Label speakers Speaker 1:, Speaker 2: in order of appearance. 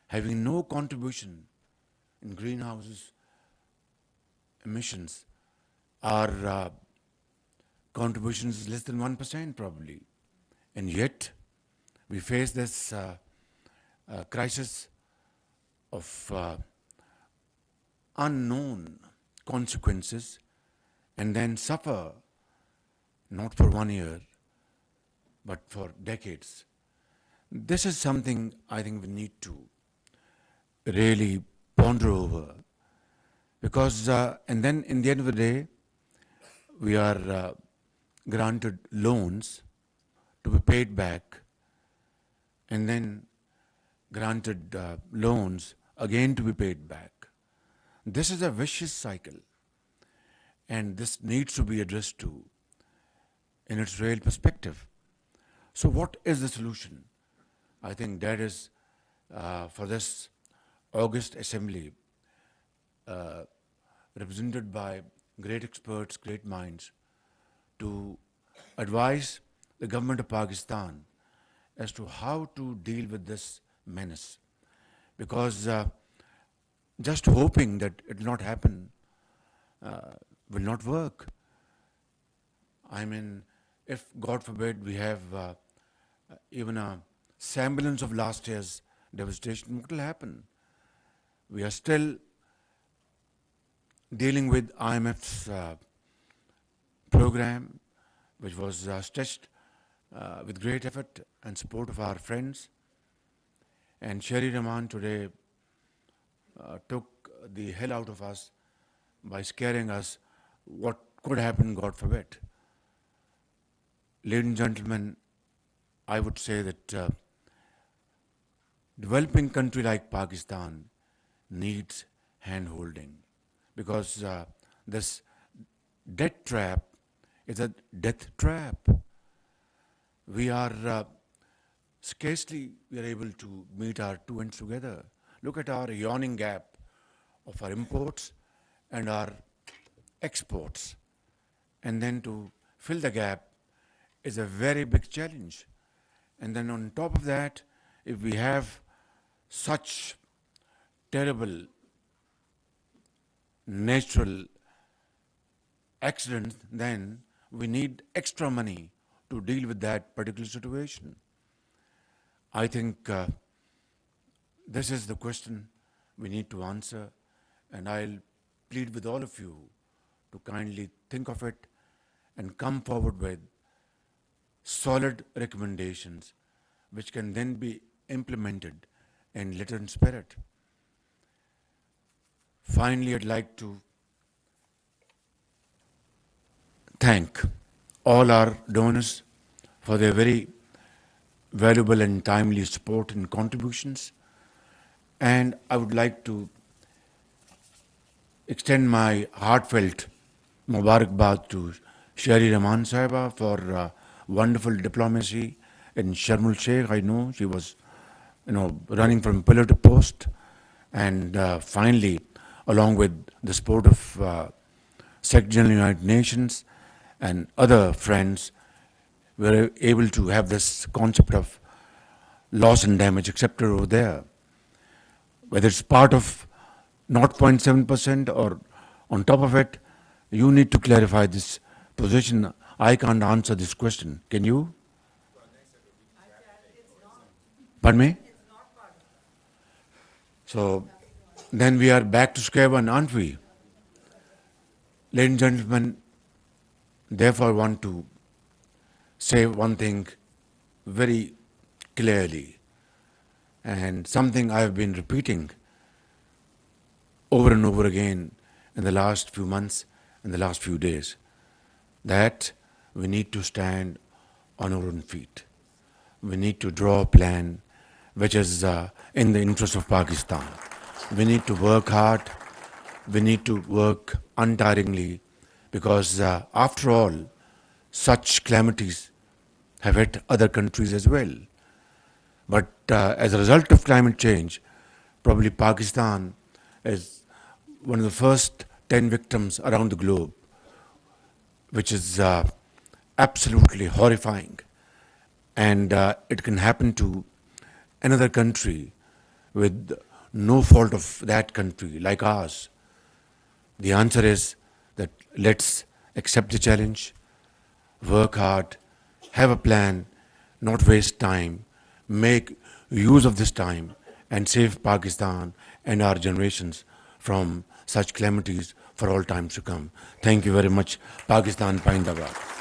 Speaker 1: having no contribution in greenhouse emissions. Our contribution is less than 1% probably. And yet, we face this crisis of unknown consequences and then suffer not for 1 year, but for decades. This is something I think we need to really ponder over because, and then in the end of the day, we are granted loans to be paid back and then granted loans again to be paid back. This is a vicious cycle, and this needs to be addressed too in its real perspective. So what is the solution? I think that is for this August Assembly, represented by great experts, great minds, to advise the government of Pakistan as to how to deal with this menace. Because just hoping that it will not happen will not work. I mean, if God forbid we have even a semblance of last year's devastation, what will happen? We are still dealing with IMF's program, which was stretched with great effort and support of our friends. And Sharif Rahman today took the hell out of us by scaring us what could happen, God forbid. Ladies and gentlemen, I would say that developing country like Pakistan needs hand-holding because this debt trap is a death trap. We are scarcely we are able to meet our two ends together. Look at our yawning gap of our imports and our exports. And then to fill the gap is a very big challenge. And then on top of that, if we have such terrible natural accidents, then we need extra money to deal with that particular situation. I think this is the question we need to answer, and I'll plead with all of you to kindly think of it and come forward with solid recommendations which can then be implemented in letter and spirit. Finally, I'd like to thank all our donors for their very valuable and timely support and contributions. And I would like to extend my heartfelt Mubarakbad to Sharif Rahman Sahiba for wonderful diplomacy in Sharm el-Sheikh. I know she was, running from pillar to post. And finally, along with the support of Secretary of the United Nations and other friends, we were able to have this concept of loss and damage accepted over there. Whether it's part of 0.7% or on top of it, you need to clarify this position. I can't answer this question. Can you? Pardon me? So then we are back to square one, aren't we? Ladies and gentlemen, therefore I want to say one thing very clearly, and something I have been repeating over and over again in the last few months and the last few days, that we need to stand on our own feet. We need to draw a plan which is in the interest of Pakistan. We need to work hard. We need to work untiringly because after all, such calamities have hit other countries as well. But as a result of climate change, probably Pakistan is one of the first 10 victims around the globe, which is absolutely horrifying. And it can happen to another country with no fault of that country like ours? The answer is that let's accept the challenge, work hard, have a plan, not waste time, make use of this time, and save Pakistan and our generations from such calamities for all times to come. Thank you very much. Pakistan Paindabad.